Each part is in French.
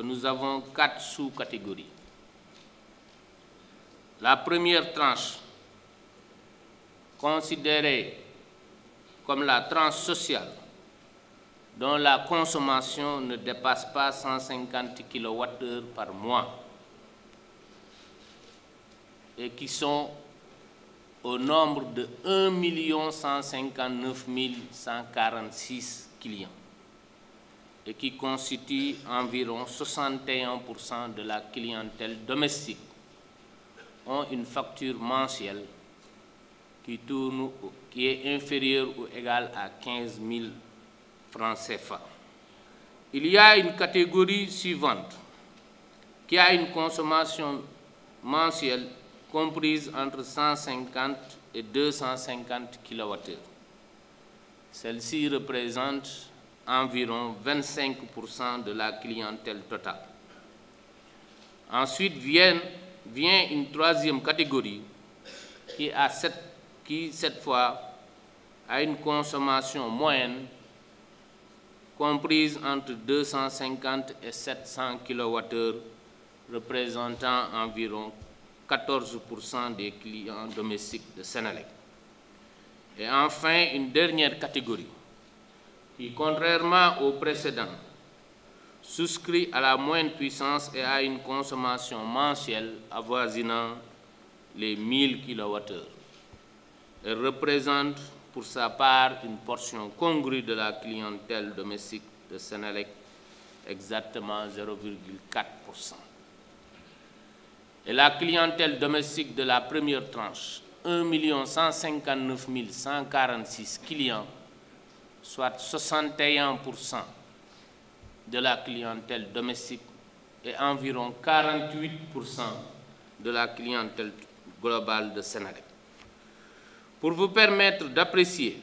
Nous avons 4 sous-catégories. La première tranche, considérée comme la tranche sociale, dont la consommation ne dépasse pas 150 kWh par mois et qui sont au nombre de 1 159 146 clients et qui constitue environ 61% de la clientèle domestique, ont une facture mensuelle qui est inférieure ou égale à 15 000 francs CFA. Il y a une catégorie suivante qui a une consommation mensuelle comprise entre 150 et 250 kWh. Celle-ci représente environ 25% de la clientèle totale. Ensuite vient une troisième catégorie qui, cette fois, a une consommation moyenne comprise entre 250 et 700 kWh, représentant environ 14% des clients domestiques de Senelec. Et enfin, une dernière catégorie qui, contrairement au précédent, souscrit à la moyenne puissance et à une consommation mensuelle avoisinant les 1000 kWh. Elle représente pour sa part une portion congrue de la clientèle domestique de Senelec, exactement 0,4%. Et la clientèle domestique de la première tranche, 1 159 146 clients, soit 61% de la clientèle domestique et environ 48% de la clientèle globale de Senelec. Pour vous permettre d'apprécier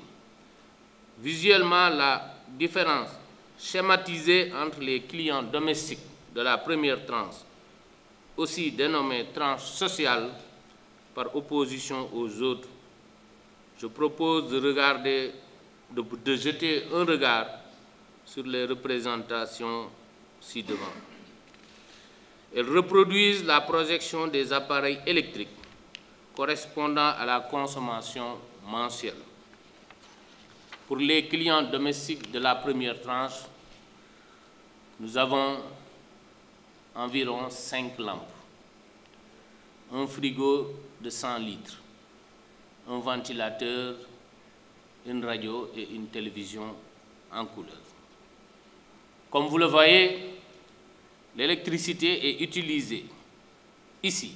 visuellement la différence schématisée entre les clients domestiques de la première tranche, aussi dénommée tranche sociale par opposition aux autres, je propose de jeter un regard sur les représentations ci-devant. Elles reproduisent la projection des appareils électriques correspondant à la consommation mensuelle. Pour les clients domestiques de la première tranche, nous avons environ 5 lampes, un frigo de 100 litres, un ventilateur, une radio et une télévision en couleur. Comme vous le voyez, l'électricité est utilisée ici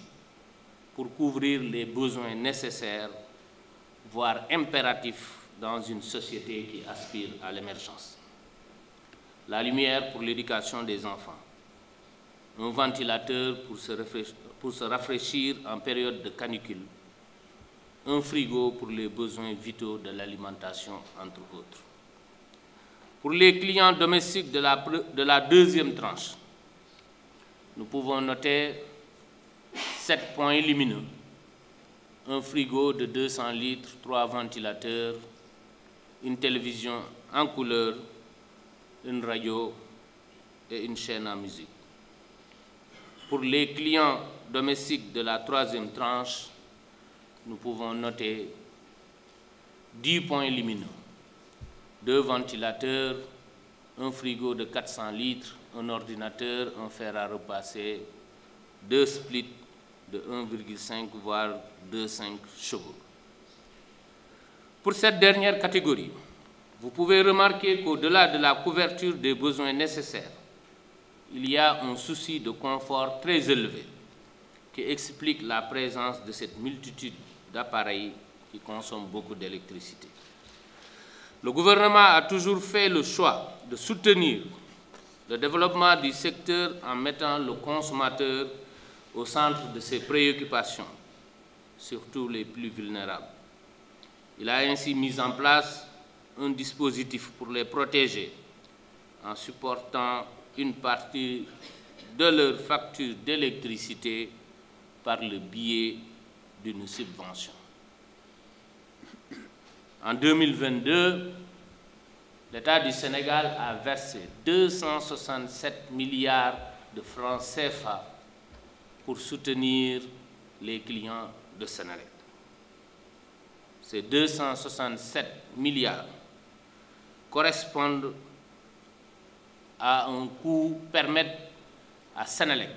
pour couvrir les besoins nécessaires, voire impératifs, dans une société qui aspire à l'émergence. La lumière pour l'éducation des enfants, un ventilateur pour se rafraîchir en période de canicule, un frigo pour les besoins vitaux de l'alimentation, entre autres. Pour les clients domestiques de la deuxième tranche, nous pouvons noter 7 points lumineux, un frigo de 200 litres, 3 ventilateurs, une télévision en couleur, une radio et une chaîne à musique. Pour les clients domestiques de la troisième tranche, nous pouvons noter 10 points lumineux, 2 ventilateurs, un frigo de 400 litres, un ordinateur, un fer à repasser, 2 splits de 1,5 voire 2,5 chevaux. Pour cette dernière catégorie, vous pouvez remarquer qu'au-delà de la couverture des besoins nécessaires, il y a un souci de confort très élevé qui explique la présence de cette multitude d'appareils qui consomment beaucoup d'électricité. Le gouvernement a toujours fait le choix de soutenir le développement du secteur en mettant le consommateur au centre de ses préoccupations, surtout les plus vulnérables. Il a ainsi mis en place un dispositif pour les protéger en supportant une partie de leur facture d'électricité par le biais d'une subvention. En 2022, l'État du Sénégal a versé 267 milliards de francs CFA pour soutenir les clients de Senelec. Ces 267 milliards correspondent à un coût permettant à Senelec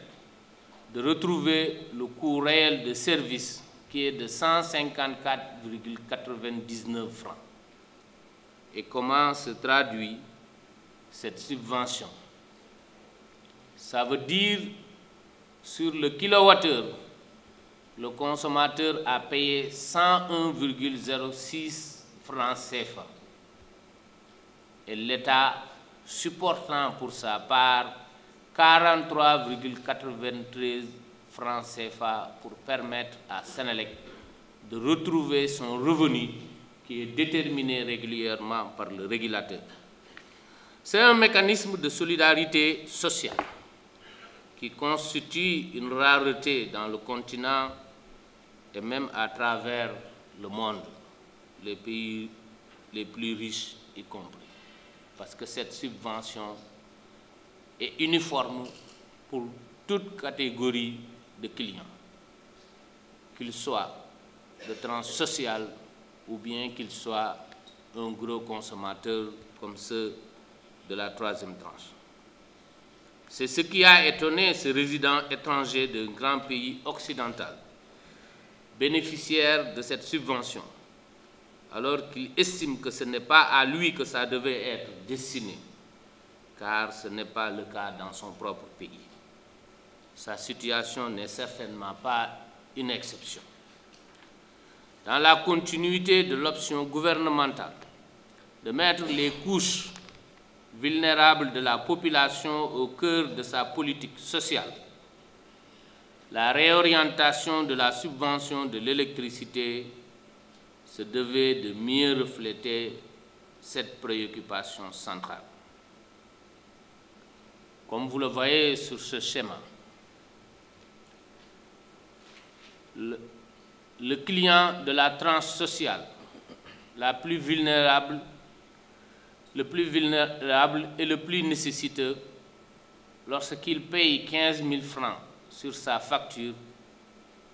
de retrouver le coût réel de service qui est de 154,99 francs. Et comment se traduit cette subvention? Ça veut dire sur le kilowattheure, le consommateur a payé 101,06 francs CFA et l'État supportant pour sa part 43,93 francs CFA pour permettre à Senelec de retrouver son revenu qui est déterminé régulièrement par le régulateur. C'est un mécanisme de solidarité sociale qui constitue une rareté dans le continent et même à travers le monde, les pays les plus riches y compris. Parce que cette subvention est uniforme pour toute catégorie de clients, qu'ils soient de tranche sociale ou bien qu'ils soient un gros consommateur comme ceux de la troisième tranche. C'est ce qui a étonné ce résident étranger d'un grand pays occidental, bénéficiaire de cette subvention, alors qu'il estime que ce n'est pas à lui que ça devait être destiné, car ce n'est pas le cas dans son propre pays. Sa situation n'est certainement pas une exception. Dans la continuité de l'option gouvernementale de mettre les couches vulnérables de la population au cœur de sa politique sociale, la réorientation de la subvention de l'électricité se devait de mieux refléter cette préoccupation centrale. Comme vous le voyez sur ce schéma, le client de la tranche sociale la plus vulnérable, le plus vulnérable et le plus nécessiteux, lorsqu'il paye 15 000 francs sur sa facture,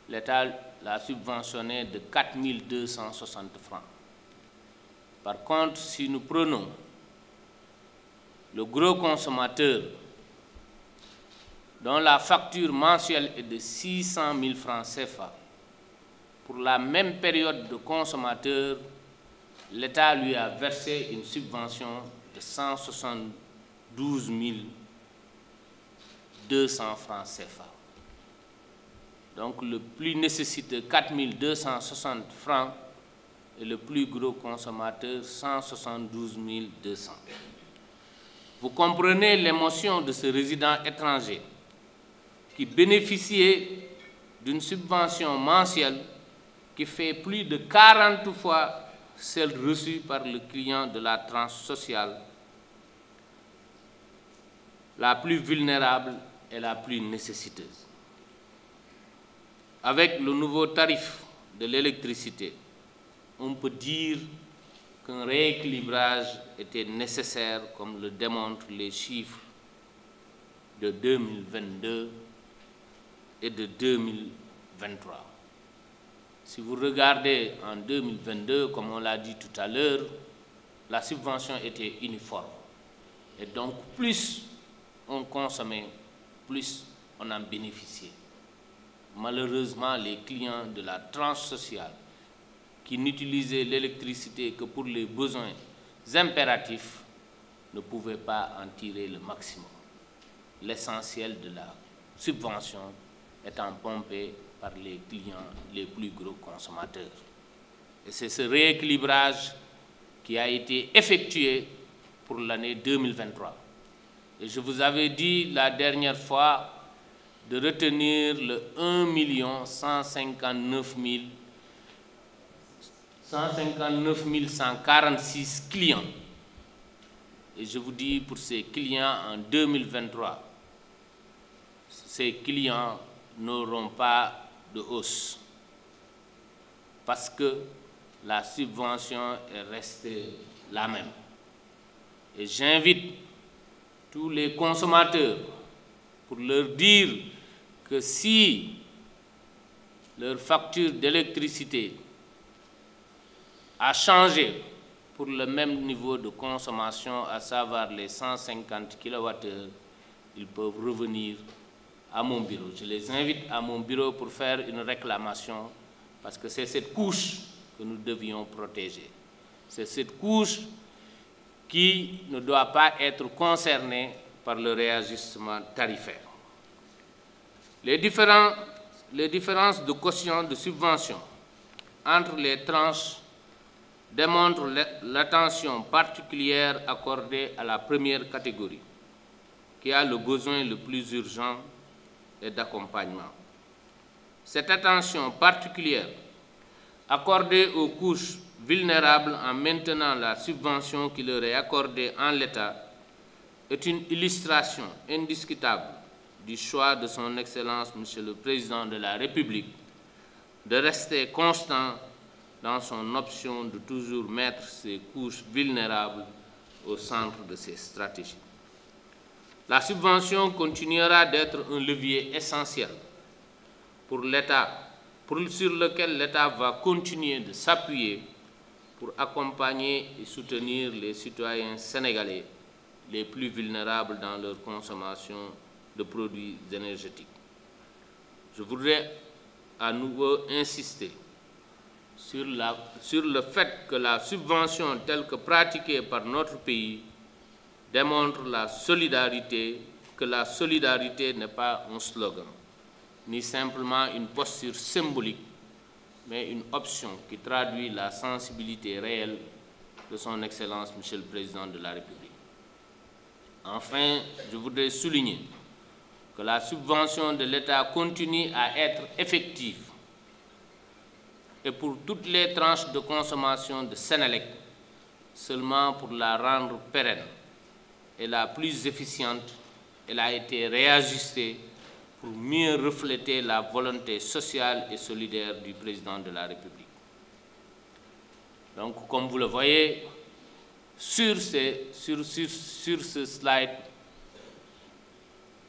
l'État l'a subventionné de 4 260 francs. Par contre, si nous prenons le gros consommateur dont la facture mensuelle est de 600 000 francs CFA, pour la même période de consommateur, l'État lui a versé une subvention de 172 200 francs CFA. Donc le plus nécessiteux, 4 260 francs, et le plus gros consommateur, 172 200. Vous comprenez l'émotion de ce résident étranger qui bénéficiait d'une subvention mensuelle qui fait plus de 40 fois celle reçue par le client de la tranche sociale la plus vulnérable et la plus nécessiteuse. Avec le nouveau tarif de l'électricité, on peut dire qu'un rééquilibrage était nécessaire, comme le démontrent les chiffres de 2022 et de 2023. Si vous regardez en 2022, comme on l'a dit tout à l'heure, la subvention était uniforme. Et donc, plus on consommait, plus on en bénéficiait. Malheureusement, les clients de la tranche sociale qui n'utilisaient l'électricité que pour les besoins impératifs ne pouvaient pas en tirer le maximum. L'essentiel de la subvention étant pompé par les clients les plus gros consommateurs. Et c'est ce rééquilibrage qui a été effectué pour l'année 2023. Et je vous avais dit la dernière fois de retenir le 1 159 146 clients. Et je vous dis pour ces clients en 2023, ces clients n'auront pas de hausse parce que la subvention est restée la même. Et j'invite tous les consommateurs pour leur dire que si leur facture d'électricité a changé pour le même niveau de consommation, à savoir les 150 kWh, ils peuvent revenir à mon bureau. Je les invite à mon bureau pour faire une réclamation, parce que c'est cette couche que nous devions protéger. C'est cette couche qui ne doit pas être concernée par le réajustement tarifaire. Les différences de quotient de subvention entre les tranches démontrent l'attention particulière accordée à la première catégorie, qui a le besoin le plus urgent et d'accompagnement. Cette attention particulière accordée aux couches vulnérables en maintenant la subvention qui leur est accordée en l'état est une illustration indiscutable du choix de son Excellence, Monsieur le Président de la République, de rester constant dans son option de toujours mettre ces couches vulnérables au centre de ses stratégies. La subvention continuera d'être un levier essentiel pour l'État, sur lequel l'État va continuer de s'appuyer pour accompagner et soutenir les citoyens sénégalais les plus vulnérables dans leur consommation de produits énergétiques. Je voudrais à nouveau insister sur le fait que la subvention telle que pratiquée par notre pays démontre la solidarité, que la solidarité n'est pas un slogan, ni simplement une posture symbolique, mais une option qui traduit la sensibilité réelle de son Excellence, Monsieur le Président de la République. Enfin, je voudrais souligner que la subvention de l'État continue à être effective et pour toutes les tranches de consommation de Sénélec, seulement pour la rendre pérenne et la plus efficiente, elle a été réajustée pour mieux refléter la volonté sociale et solidaire du Président de la République. Donc, comme vous le voyez, sur ce slide,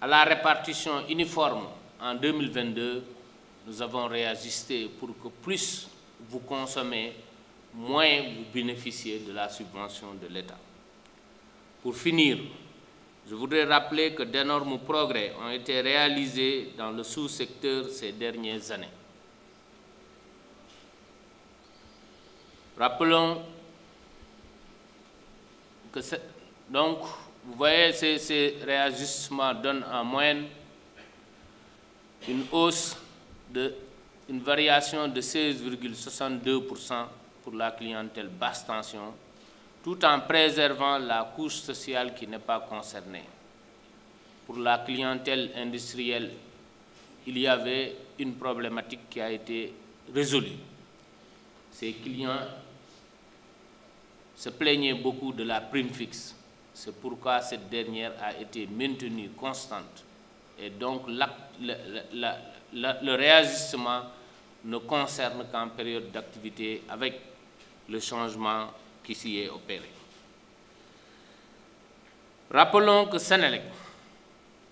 à la répartition uniforme en 2022, nous avons réajusté pour que plus vous consommez, moins vous bénéficiez de la subvention de l'État. Pour finir, je voudrais rappeler que d'énormes progrès ont été réalisés dans le sous-secteur ces dernières années. Rappelons que donc, vous voyez, ces réajustements donnent en moyenne une hausse une variation de 16,62% pour la clientèle basse tension, tout en préservant la couche sociale qui n'est pas concernée. Pour la clientèle industrielle, il y avait une problématique qui a été résolue. Ces clients se plaignaient beaucoup de la prime fixe. C'est pourquoi cette dernière a été maintenue constante. Et donc, le réajustement ne concerne qu'en période d'activité avec le changement qui s'y est opéré. Rappelons que Sénélec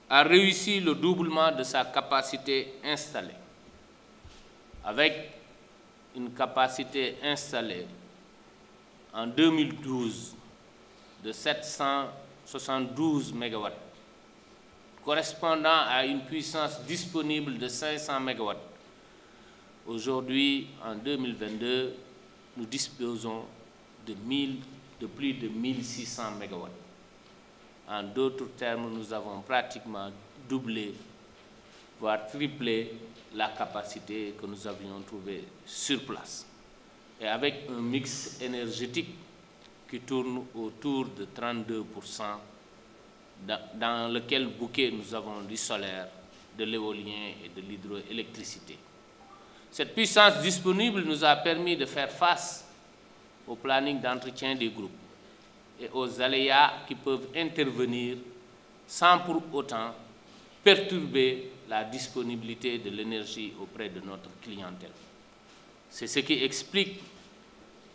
a réussi le doublement de sa capacité installée, avec une capacité installée en 2012 de 772 MW, correspondant à une puissance disponible de 500 MW. Aujourd'hui, en 2022, nous disposons de plus de 1600 MW. En d'autres termes, nous avons pratiquement doublé, voire triplé la capacité que nous avions trouvée sur place. Et avec un mix énergétique qui tourne autour de 32%, dans lequel bouquet nous avons du solaire, de l'éolien et de l'hydroélectricité. Cette puissance disponible nous a permis de faire face au planning d'entretien des groupes et aux aléas qui peuvent intervenir sans pour autant perturber la disponibilité de l'énergie auprès de notre clientèle. C'est ce qui explique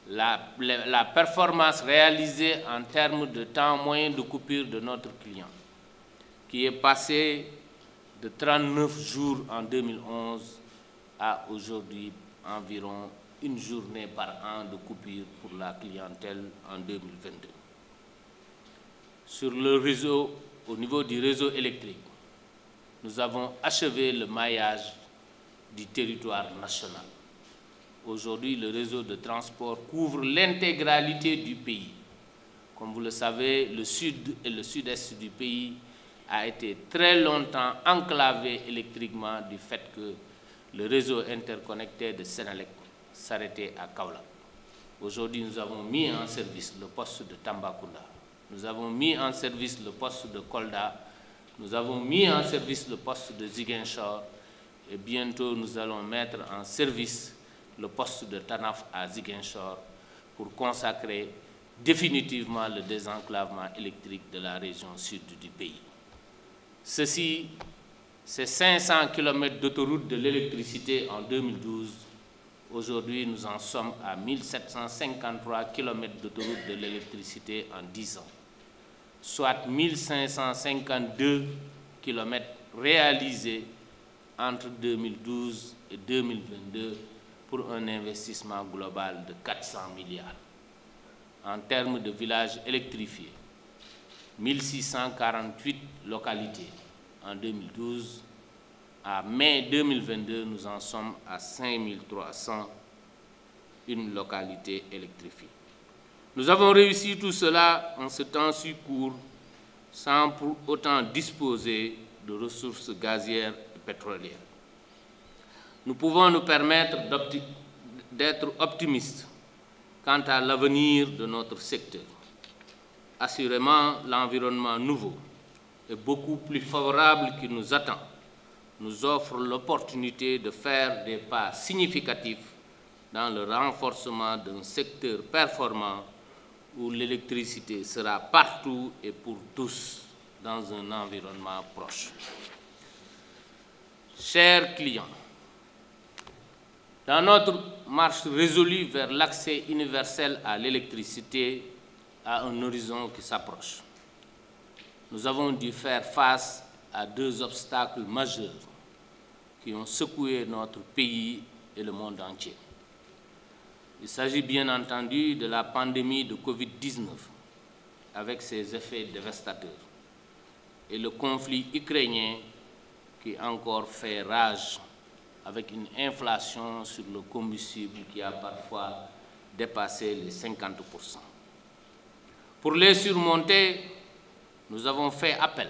la performance réalisée en termes de temps moyen de coupure de notre client, qui est passé de 39 jours en 2011 à aujourd'hui environ une journée par an de coupure pour la clientèle en 2022. Sur le réseau, au niveau du réseau électrique, nous avons achevé le maillage du territoire national. Aujourd'hui, le réseau de transport couvre l'intégralité du pays. Comme vous le savez, le sud et le sud-est du pays a été très longtemps enclavé électriquement du fait que le réseau interconnecté de Senelec s'arrêtait à Kaolack. Aujourd'hui, nous avons mis en service le poste de Tambacounda. Nous avons mis en service le poste de Kolda. Nous avons mis en service le poste de Ziguinchor. Et bientôt, nous allons mettre en service le poste de Tanaf à Ziguinchor pour consacrer définitivement le désenclavement électrique de la région sud du pays. Ceci, c'est 500 km d'autoroute de l'électricité en 2012. Aujourd'hui, nous en sommes à 1753 km d'autoroute de l'électricité en 10 ans, soit 1552 km réalisés entre 2012 et 2022 pour un investissement global de 400 milliards. En termes de villages électrifiés, 1648 localités en 2012. À mai 2022, nous en sommes à 5300 localités électrifiées. Nous avons réussi tout cela en ce temps si court, sans pour autant disposer de ressources gazières et pétrolières. Nous pouvons nous permettre d'être optimistes quant à l'avenir de notre secteur. Assurément, l'environnement nouveau et beaucoup plus favorable qui nous attend nous offre l'opportunité de faire des pas significatifs dans le renforcement d'un secteur performant où l'électricité sera partout et pour tous dans un environnement proche. Chers clients, dans notre marche résolue vers l'accès universel à l'électricité à un horizon qui s'approche, nous avons dû faire face à deux obstacles majeurs qui ont secoué notre pays et le monde entier. Il s'agit bien entendu de la pandémie de Covid-19 avec ses effets dévastateurs et le conflit ukrainien qui encore fait rage avec une inflation sur le combustible qui a parfois dépassé les 50%. Pour les surmonter, nous avons fait appel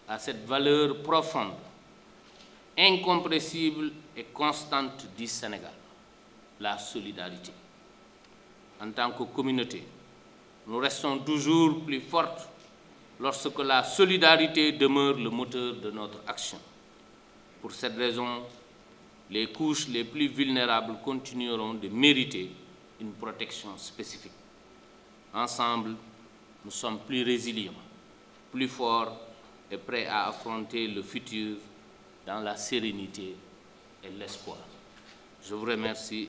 à cette valeur profonde, incompressible et constante du Sénégal, la solidarité. En tant que communauté, nous restons toujours plus fortes lorsque la solidarité demeure le moteur de notre action. Pour cette raison, les couches les plus vulnérables continueront de mériter une protection spécifique. Ensemble, nous sommes plus résilients, plus forts et prêts à affronter le futur dans la sérénité et l'espoir. Je vous remercie.